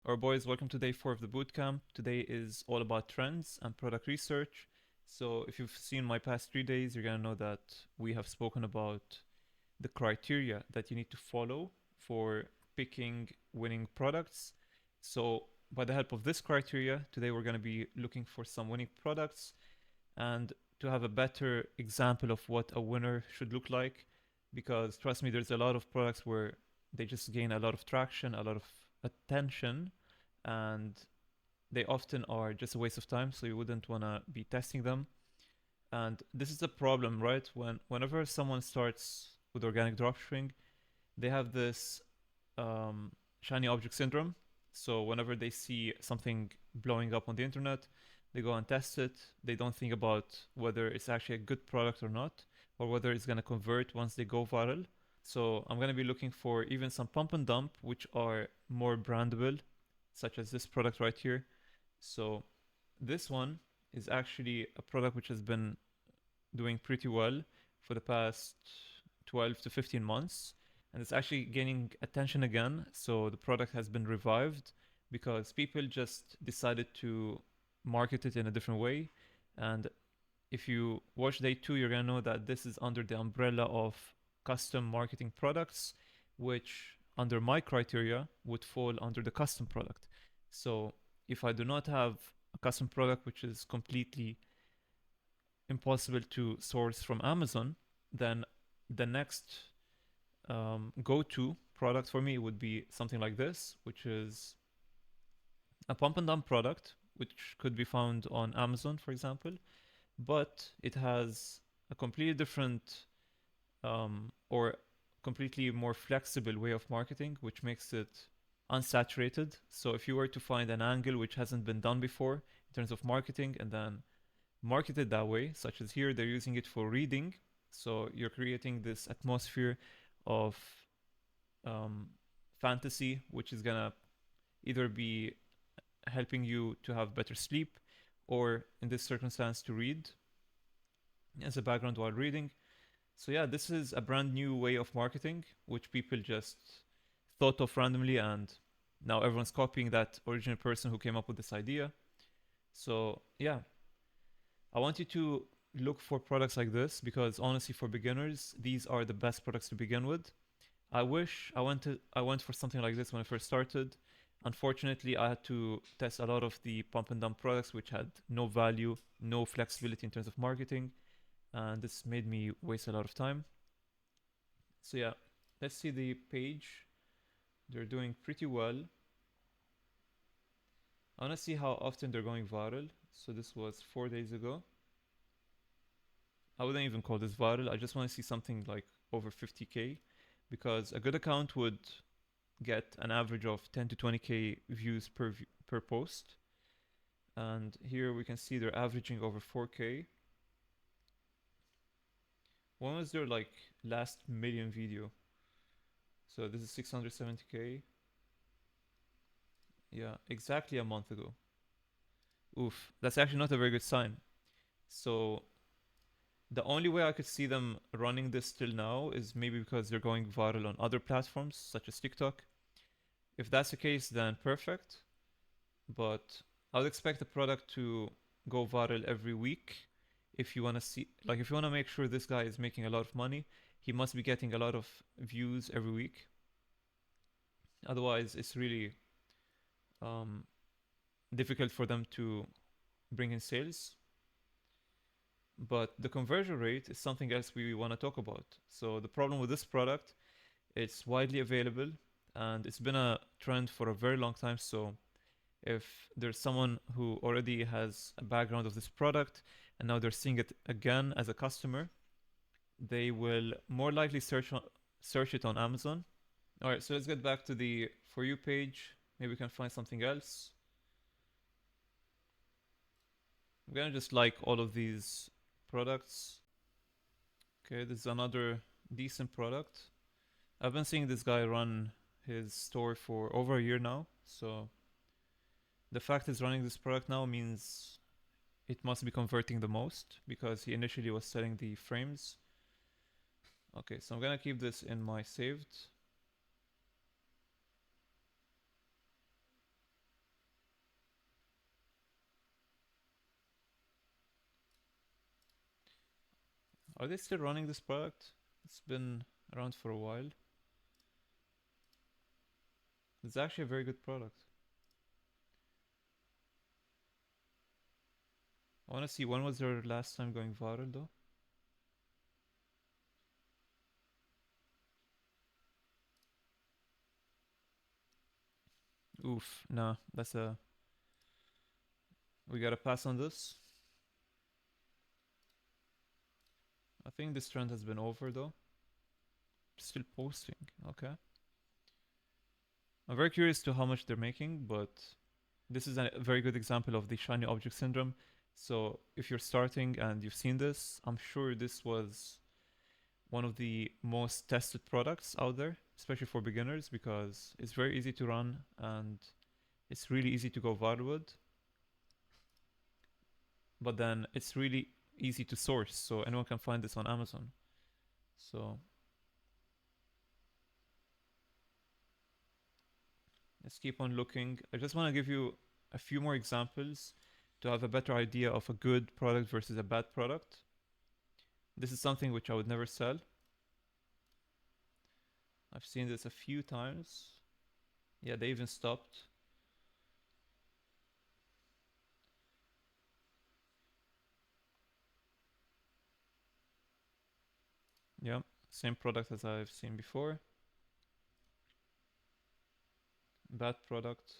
Our boys, welcome to day 4 of the bootcamp. Today is all about trends and product research. So, if you've seen my past 3 days, you're gonna know that we have spoken about the criteria that you need to follow for picking winning products. So, by the help of this criteria, today we're gonna be looking for some winning products and to have a better example of what a winner should look like. Because trust me, there's a lot of products where they just gain a lot of traction, a lot of attention, and they often are just a waste of time. So you wouldn't want to be testing them. And this is a problem, right? Whenever someone starts with organic dropshipping, they have this shiny object syndrome. So whenever they see something blowing up on the internet, they go and test it. They don't think about whether it's actually a good product or not, or whether it's going to convert once they go viral. So I'm going to be looking for even some pump and dump, which are more brandable, such as this product right here. So this one is actually a product which has been doing pretty well for the past 12 to 15 months. And it's actually gaining attention again. So the product has been revived because people just decided to market it in a different way. And if you watch day 2, you're going to know that this is under the umbrella of custom marketing products, which under my criteria would fall under the custom product. So if I do not have a custom product which is completely impossible to source from Amazon, then the next go-to product for me would be something like this, which is a pump and dump product, which could be found on Amazon, for example, but it has a completely different or completely more flexible way of marketing, which makes it unsaturated. So if you were to find an angle which hasn't been done before in terms of marketing and then market it that way, such as here, they're using it for reading. So you're creating this atmosphere of um, fantasy, which is gonna either be helping you to have better sleep or in this circumstance to read as a background while reading. So yeah, this is a brand new way of marketing which people just thought of randomly, and now everyone's copying that original person who came up with this idea. So yeah, I want you to look for products like this because honestly for beginners, these are the best products to begin with. I wish I went for something like this when I first started. Unfortunately, I had to test a lot of the pump and dump products which had no value, no flexibility in terms of marketing, and this made me waste a lot of time. So yeah, let's see the page. They're doing pretty well. I want to see how often they're going viral. So this was 4 days ago. I wouldn't even call this viral. I just want to see something like over 50K because a good account would get an average of 10 to 20K views per post. And here we can see they're averaging over 4K. When was their like last million video? So this is 670K. Yeah, exactly a month ago. Oof, that's actually not a very good sign. So the only way I could see them running this till now is maybe because they're going viral on other platforms such as TikTok. If that's the case, then perfect. But I would expect the product to go viral every week. If you want to see, like, if you want to make sure this guy is making a lot of money, he must be getting a lot of views every week. Otherwise, it's really um, difficult for them to bring in sales. But the conversion rate is something else we want to talk about. So the problem with this product, it's widely available and it's been a trend for a very long time. So if there's someone who already has a background of this product and now they're seeing it again as a customer, they will more likely search it on Amazon. All right, so let's get back to the For You page. Maybe we can find something else. I'm gonna just like all of these products. Okay, this is another decent product. I've been seeing this guy run his store for over a year now, so the fact he's running this product now means it must be converting the most because he initially was selling the frames. Okay, so I'm gonna keep this in my saved. Are they still running this product? It's been around for a while. It's actually a very good product. I want to see when was their last time going viral though. Oof, nah, that's a. We gotta pass on this. I think this trend has been over though. Still posting, okay. I'm very curious to how much they're making, but this is a very good example of the shiny object syndrome. So if you're starting and you've seen this, I'm sure this was one of the most tested products out there, especially for beginners, because it's very easy to run and it's really easy to go viral with. But then it's really easy to source, so anyone can find this on Amazon. So let's keep on looking. I just want to give you a few more examples to have a better idea of a good product versus a bad product. This is something which I would never sell. I've seen this a few times. Yeah, they even stopped. Yeah, same product as I've seen before. Bad product.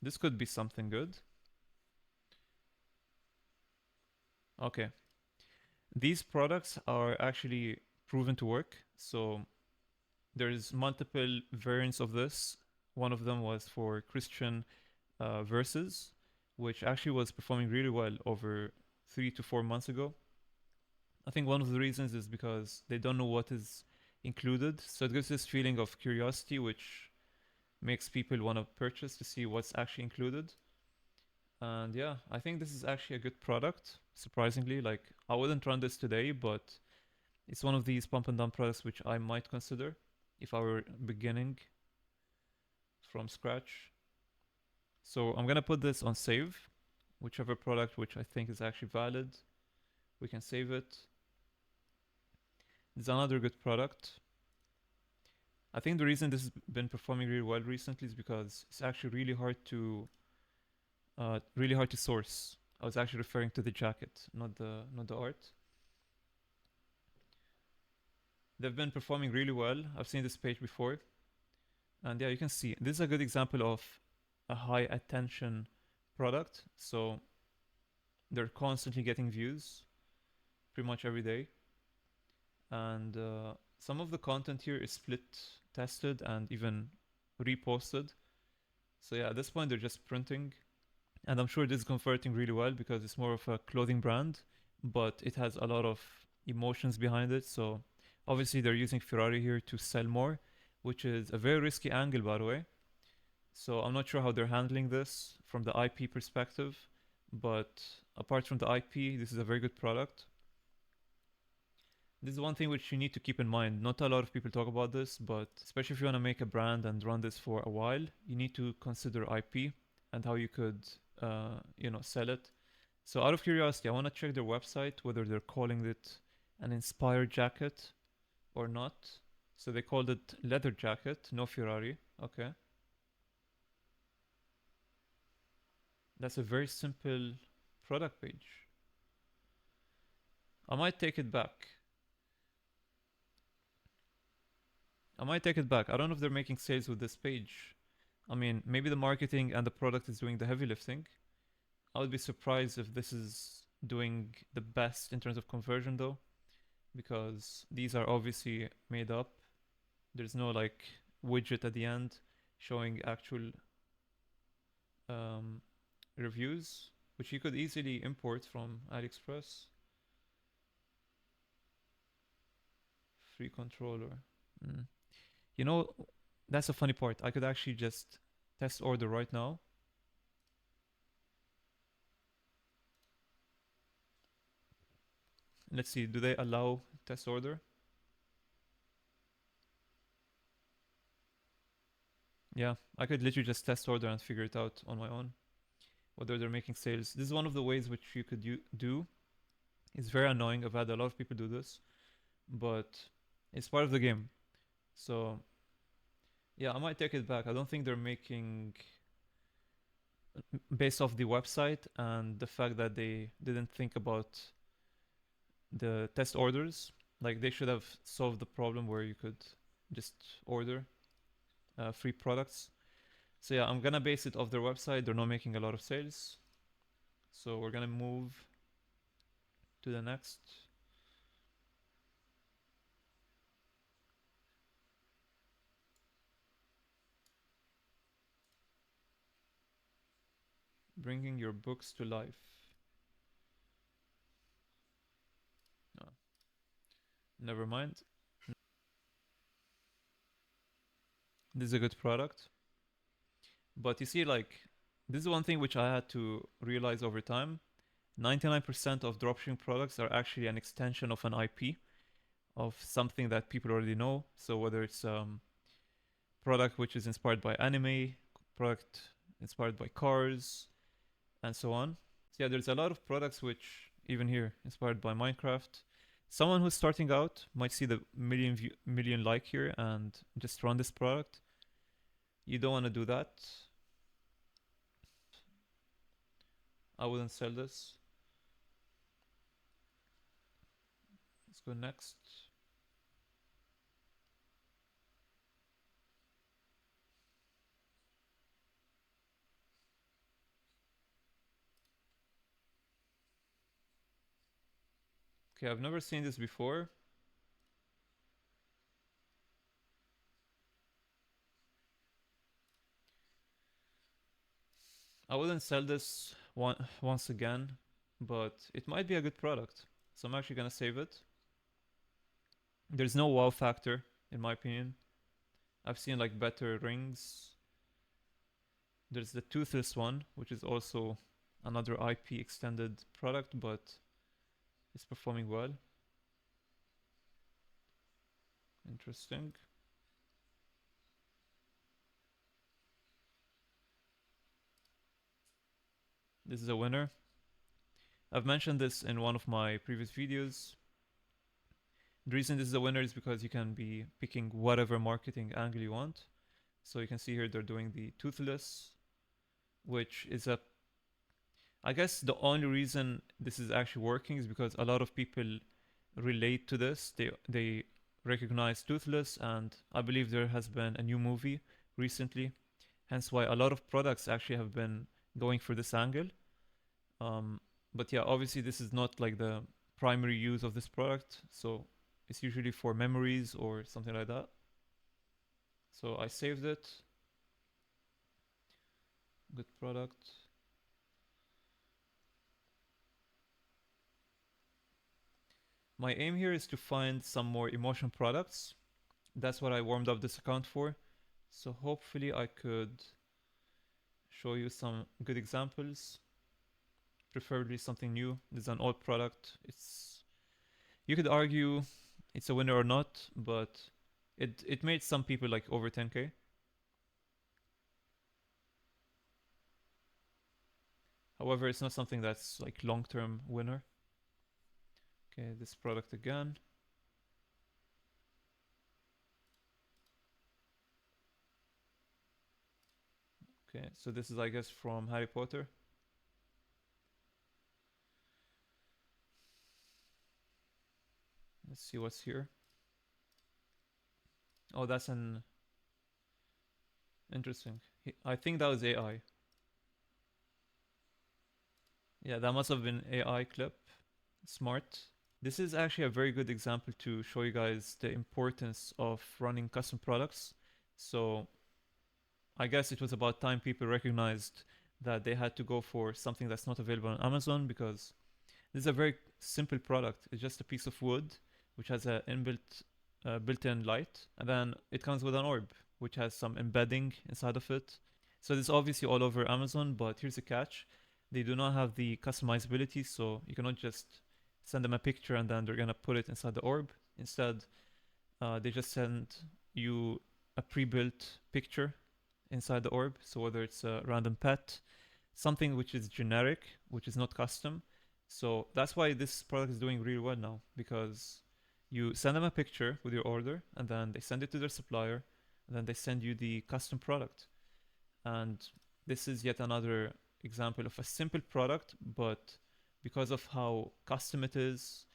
This could be something good. Okay. These products are actually proven to work. So there's multiple variants of this. One of them was for Christian verses, which actually was performing really well over 3 to 4 months ago. I think one of the reasons is because they don't know what is included. So it gives this feeling of curiosity, which makes people want to purchase to see what's actually included. And yeah, I think this is actually a good product, surprisingly. Like, I wouldn't run this today, but it's one of these pump and dump products which I might consider if I were beginning from scratch. So I'm gonna put this on save, whichever product which I think is actually valid, we can save it. It's another good product. I think the reason this has been performing really well recently is because it's actually really hard to source. I was actually referring to the jacket, not the art. They've been performing really well. I've seen this page before, and yeah, you can see this is a good example of a high attention product. So they're constantly getting views, pretty much every day, and some of the content here is split tested and even reposted. So yeah, at this point they're just printing, and I'm sure this is converting really well because it's more of a clothing brand, but it has a lot of emotions behind it. So obviously they're using Ferrari here to sell more, which is a very risky angle, by the way. So I'm not sure how they're handling this from the IP perspective, but apart from the IP, this is a very good product. This is one thing which you need to keep in mind. Not a lot of people talk about this, but especially if you want to make a brand and run this for a while, you need to consider IP and how you could, sell it. So out of curiosity, I want to check their website whether they're calling it an inspired jacket or not. So they called it leather jacket, no Ferrari. Okay, that's a very simple product page. I might take it back. I might take it back. I don't know if they're making sales with this page. I mean, maybe the marketing and the product is doing the heavy lifting. I would be surprised if this is doing the best in terms of conversion though, because these are obviously made up. There's no like widget at the end showing actual um, reviews, which you could easily import from AliExpress. Free controller. Mm. You know, that's a funny part. I could actually just test order right now. Let's see, do they allow test order? Yeah, I could literally just test order and figure it out on my own. whether they're making sales. This is one of the ways which you could do. It's very annoying. I've had a lot of people do this, but it's part of the game. So yeah, I might take it back. I don't think they're making based off the website and the fact that they didn't think about the test orders. Like they should have solved the problem where you could just order free products. So yeah, I'm gonna base it off their website. They're not making a lot of sales. So we're gonna move to the next. Bringing your books to life. Oh, never mind. This is a good product. But you see, like, this is one thing which I had to realize over time. 99% of dropshipping products are actually an extension of an IP of something that people already know. So whether it's product which is inspired by anime, product inspired by cars, and so on. So yeah, there's a lot of products which even here inspired by Minecraft. Someone who's starting out might see the million like here and just run this product. You don't want to do that. I wouldn't sell this. Let's go next. Okay, I've never seen this before. I wouldn't sell this once again, but it might be a good product. So I'm actually gonna save it. There's no wow factor, in my opinion. I've seen like better rings. There's the toothless one, which is also another IP extended product, but it's performing well. Interesting. This is a winner. I've mentioned this in one of my previous videos. The reason this is a winner is because you can be picking whatever marketing angle you want. So you can see here they're doing the toothless, which is a I guess the only reason this is actually working is because a lot of people relate to this. They recognize Toothless, and I believe there has been a new movie recently. Hence why a lot of products actually have been going for this angle. But yeah, obviously this is not like the primary use of this product, so it's usually for memories or something like that. So I saved it. Good product. My aim here is to find some more emotion products. That's what I warmed up this account for. So hopefully I could show you some good examples. Preferably something new. This is an old product. You could argue it's a winner or not, but it made some people like over 10k. However, it's not something that's like long-term winner. Okay, this product again. Okay, so this is I guess from Harry Potter. Let's see what's here. Oh, that's an interesting. I think that was AI. Yeah, that must have been AI clip. Smart. This is actually a very good example to show you guys the importance of running custom products. So I guess it was about time people recognized that they had to go for something that's not available on Amazon, because this is a very simple product. It's just a piece of wood which has a built-in light, and then it comes with an orb which has some embedding inside of it. So this is obviously all over Amazon, but here's the catch. They do not have the customizability, so you cannot just send them a picture and then they're gonna put it inside the orb. Instead, they just send you a pre-built picture inside the orb. So whether it's a random pet, something which is generic, which is not custom. So that's why this product is doing really well now, because you send them a picture with your order and then they send it to their supplier and then they send you the custom product. And this is yet another example of a simple product, but because of how custom it is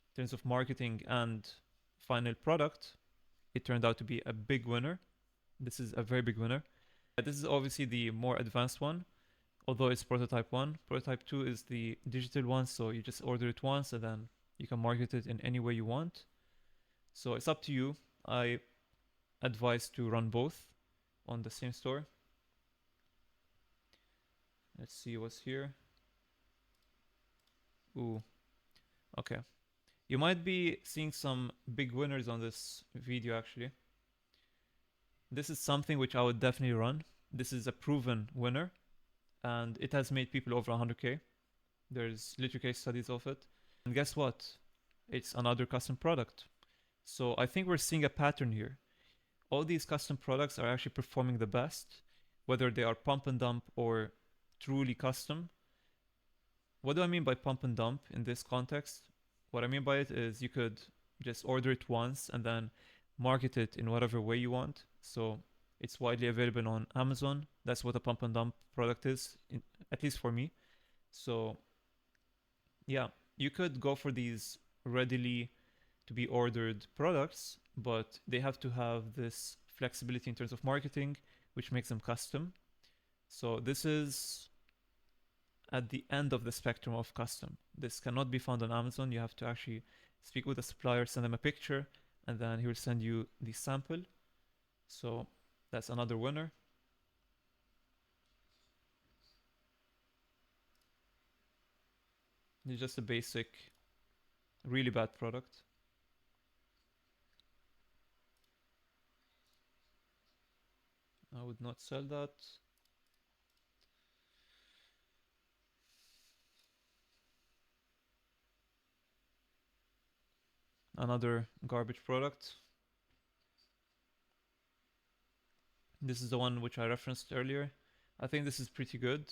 in terms of marketing and final product, it turned out to be a big winner. This is a very big winner. This is obviously the more advanced one, although it's prototype 1. Prototype 2 is the digital one, so you just order it once and then you can market it in any way you want. So it's up to you. I advise to run both on the same store. Let's see what's here. Ooh, okay. You might be seeing some big winners on this video actually. This is something which I would definitely run. This is a proven winner and it has made people over 100k. There's literally case studies of it. And guess what? It's another custom product. So I think we're seeing a pattern here. All these custom products are actually performing the best, whether they are pump and dump or truly custom. What do I mean by pump and dump in this context? What I mean by it is you could just order it once and then market it in whatever way you want. So it's widely available on Amazon. That's what a pump and dump product is, at least for me. So yeah, you could go for these readily to be ordered products, but they have to have this flexibility in terms of marketing, which makes them custom. So this is at the end of the spectrum of custom. This cannot be found on Amazon. You have to actually speak with the supplier, send them a picture, and then he will send you the sample. So that's another winner. It's just a basic, really bad product. I would not sell that. Another garbage product. This is the one which I referenced earlier. I think this is pretty good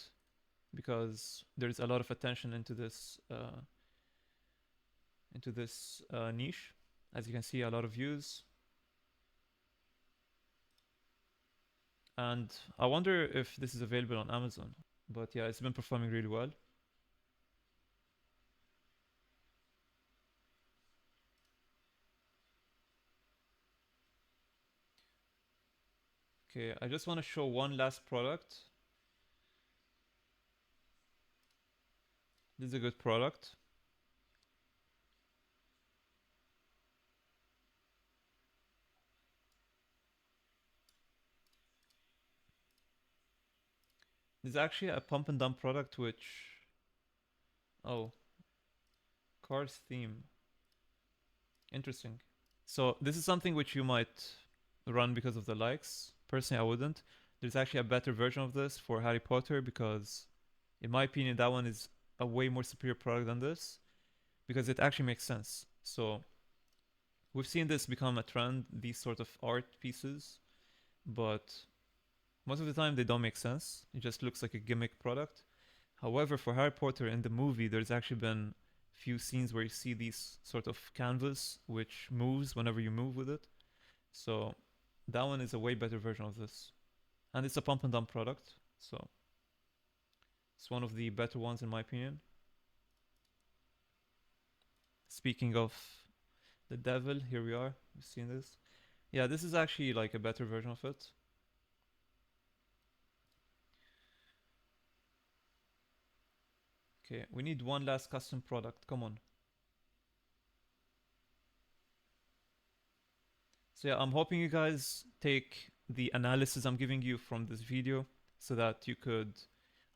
because there's a lot of attention into this niche. As you can see, a lot of views. And I wonder if this is available on Amazon. But yeah, it's been performing really well. Okay, I just want to show one last product. This is a good product. This is actually a pump and dump product which... Oh. Cars theme. Interesting. So this is something which you might run because of the likes. Personally, I wouldn't. There's actually a better version of this for Harry Potter because, in my opinion, that one is a way more superior product than this because it actually makes sense. So we've seen this become a trend, these sort of art pieces, but most of the time they don't make sense. It just looks like a gimmick product. However, for Harry Potter in the movie, there's actually been few scenes where you see these sort of canvas which moves whenever you move with it. So that one is a way better version of this. And it's a pump and dump product, so it's one of the better ones in my opinion. Speaking of the devil, here we are. You've seen this. Yeah, this is actually like a better version of it. Okay, we need one last custom product. Come on. So yeah, I'm hoping you guys take the analysis I'm giving you from this video so that you could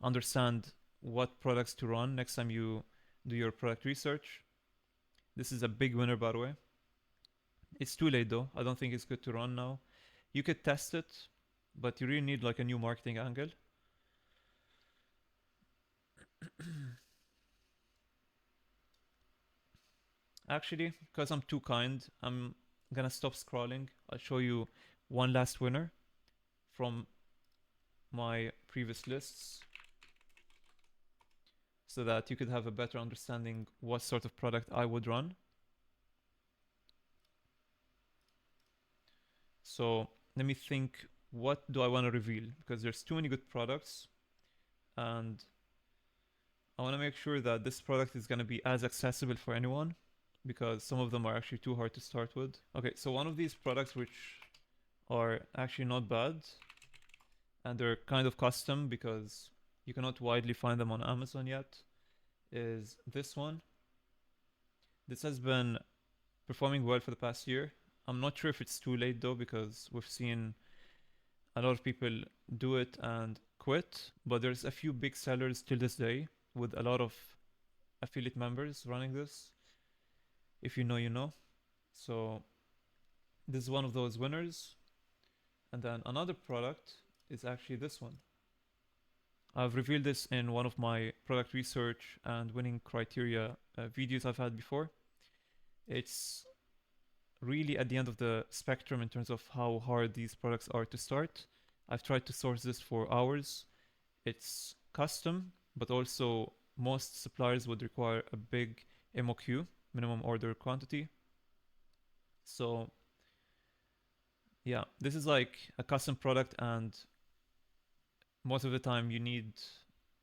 understand what products to run next time you do your product research. This is a big winner, by the way. It's too late though. I don't think it's good to run now. You could test it, but you really need like a new marketing angle. Actually, because I'm too kind, I'm gonna stop scrolling. I'll show you one last winner from my previous lists. so that you could have a better understanding what sort of product I would run. So let me think, what do I want to reveal? Because there's too many good products, and I want to make sure that this product is going to be as accessible for anyone, because some of them are actually too hard to start with. Okay, so one of these products which are actually not bad, and they're kind of custom because you cannot widely find them on Amazon yet, is this one. This has been performing well for the past year. I'm not sure if it's too late though, because we've seen a lot of people do it and quit, but there's a few big sellers till this day with a lot of affiliate members running this. If you know, you know. So this is one of those winners. And then another product is actually this one. I've revealed this in one of my product research and winning criteria videos I've had before. It's really at the end of the spectrum in terms of how hard these products are to start. I've tried to source this for hours. It's custom, but also most suppliers would require a big MOQ, minimum order quantity. So yeah, this is like a custom product, and most of the time you need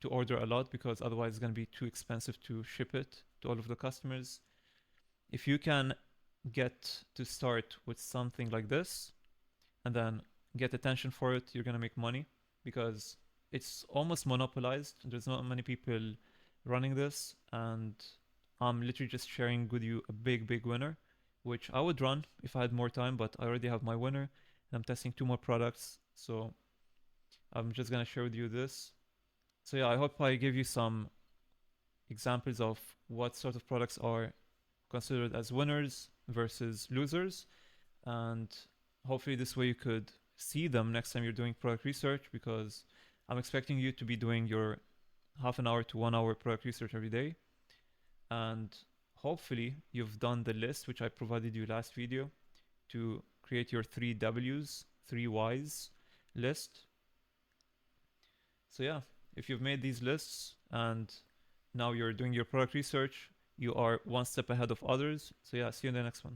to order a lot because otherwise it's going to be too expensive to ship it to all of the customers. If you can get to start with something like this and then get attention for it, you're going to make money because it's almost monopolized. There's not many people running this, and I'm literally just sharing with you a big winner, which I would run if I had more time, but I already have my winner and I'm testing two more products. So I'm just going to share with you this. So yeah, I hope I gave you some examples of what sort of products are considered as winners versus losers, and hopefully this way you could see them next time you're doing product research, because I'm expecting you to be doing your half an hour to 1 hour product research every day, and hopefully you've done the list which I provided you last video to create your 3Ws, 3Ys list. So yeah, if you've made these lists and now you're doing your product research, you are one step ahead of others. So yeah, see you in the next one.